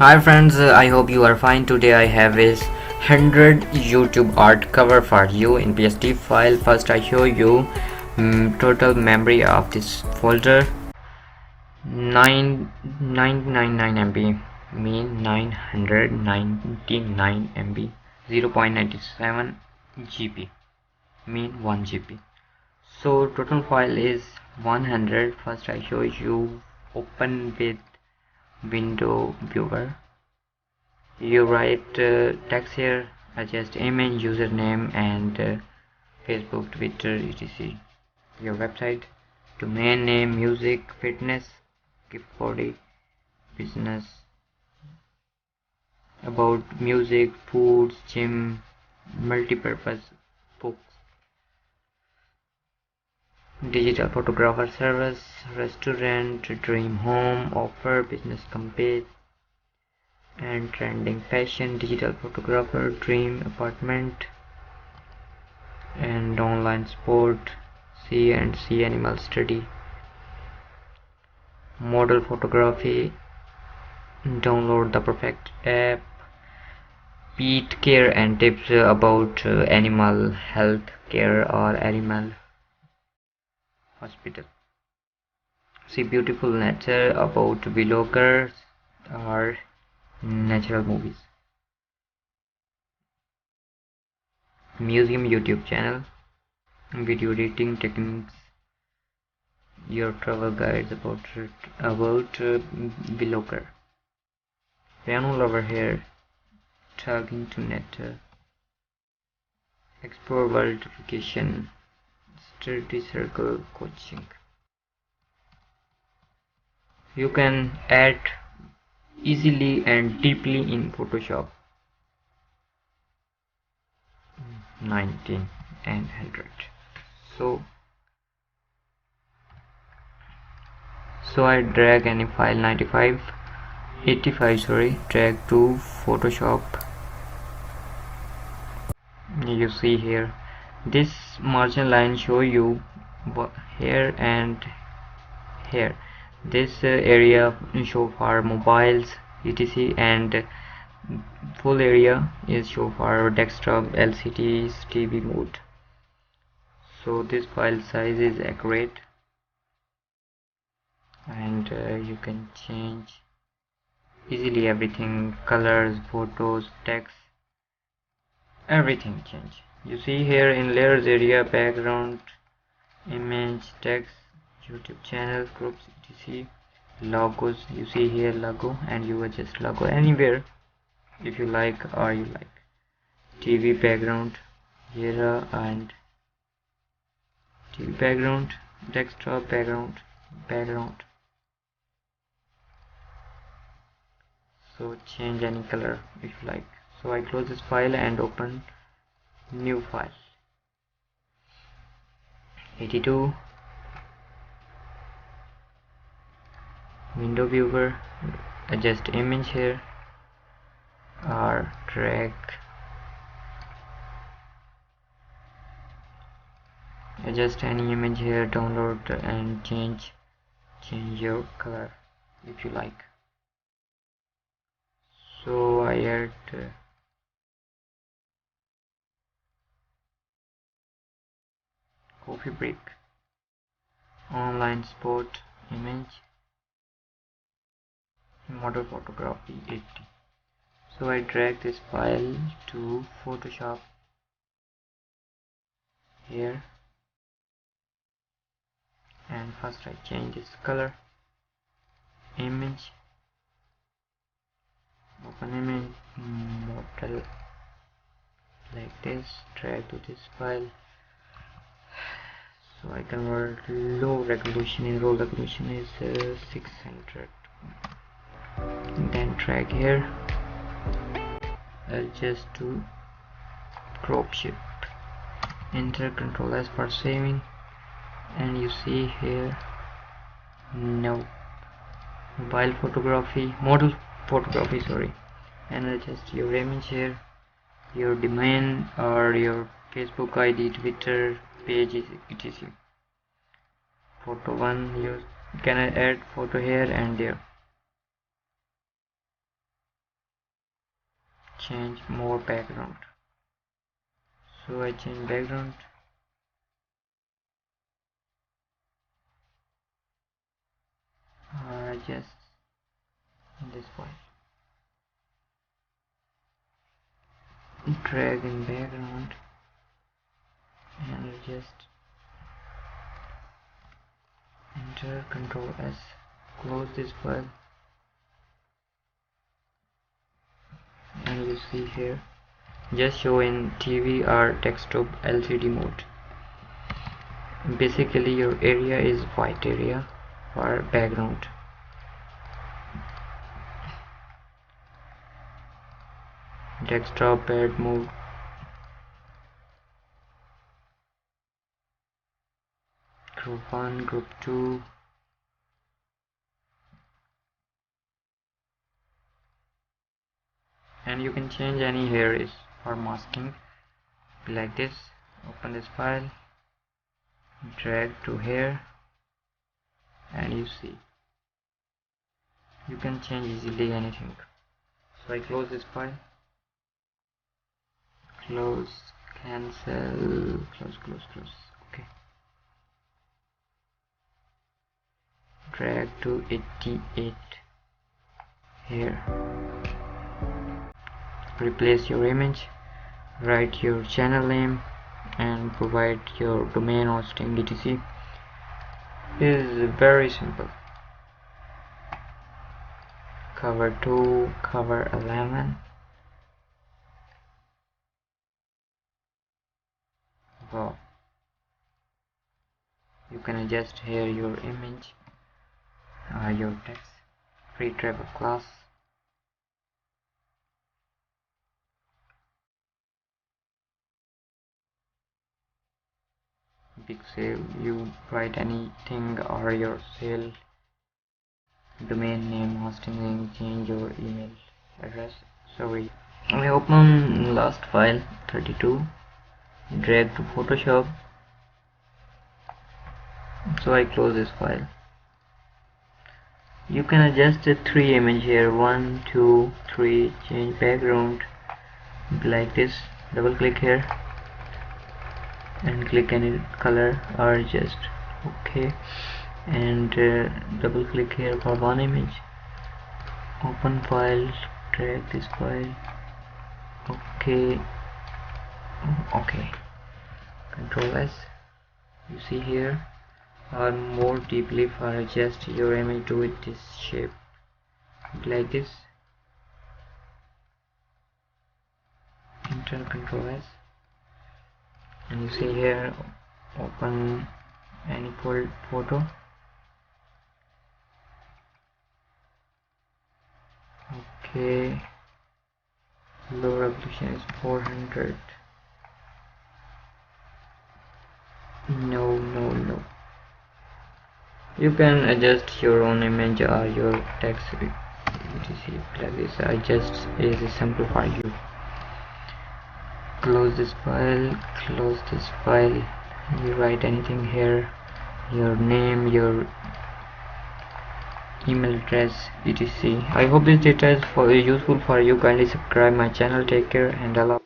Hi friends, I hope you are fine. Today I have is 100 YouTube art cover for you in PSD file. First I show you total memory of this folder 999 MB, mean 999 MB, 0.97 GB, mean 1 GB. So total file is 100. First I show you open with window viewer. You write text here, adjust image, username and Facebook, Twitter, etc. Your website, domain name, music, fitness, gift body, business, about music, foods, gym, multipurpose, books, digital photographer service, restaurant, dream home, offer, business compete and trending, fashion, digital photographer, dream apartment and online sport, C and C animal study, model photography, download the perfect app, pet care and tips about animal health care or animal hospital. See beautiful nature about vloggers or natural movies. Museum YouTube channel, video editing techniques, your travel guides about vlogger. Piano lover here, talking to nature, explore world vacation, study circle coaching. You can add easily and deeply in Photoshop 19 and 100. So I drag any file 85 drag to Photoshop. You see here this margin line show you here and here. This area show for mobiles etc and full area is show for desktop, LCDs, TV mode. So this file size is accurate and you can change easily everything, colors, photos, text, everything change. You see here in layers area, background, image, text, YouTube channel, groups etc, logos. You see here logo and you adjust logo anywhere if you like or you like. TV background here and TV background, desktop background. So change any color if you like. So I close this file and open new file. 82, window viewer, adjust image here or drag, adjust any image here, download and change your color if you like. So I add coffee break, online sport image, model photography 80. So I drag this file to Photoshop here and first I change this color, image, open image, model like this, drag to this file. So I convert low resolution in low resolution is 600. Then drag here, adjust to crop shape, enter Ctrl S for saving, and you see here no mobile photography, model photography, sorry, and adjust your image here, your domain or your Facebook ID, Twitter page etc. Photo 1, you can add photo here and there. change more background. So I change background. Just in this file, drag in background and just enter Ctrl S, close this file, and you see here just show in TV or desktop LCD mode. Basically your area is white area for background. Desktop bed mode, group 1, group 2, and you can change any here is for masking like this. Open this file, drag to here, and you see you can change easily anything. So I close this file, close, cancel, close. Okay, drag to 88 here, replace your image, write your channel name and provide your domain hosting etc. This is very simple. Cover 2, cover 11. Wow, you can adjust here your image, your text, free travel class, big sale, you write anything, or your sale, domain name, hosting name, change your email address. Sorry, I open last file 32, drag to Photoshop. So I close this file. You can adjust the 3 image here, 1, 2, 3, change background like this. Double click here and click any color or just okay, and double click here for one image. Open file, drag this file. Okay, Control S. You see here, or more deeply for adjust your image, do it this shape like this. Enter Control S, and you see here, open any photo. Okay, low resolution is 400. No. You can adjust your own image or your text etc. like this. I just is simple for you. Close this file, you write anything here, your name, your email address etc. I hope this data is useful for you. Kindly subscribe my channel. Take care and Allah.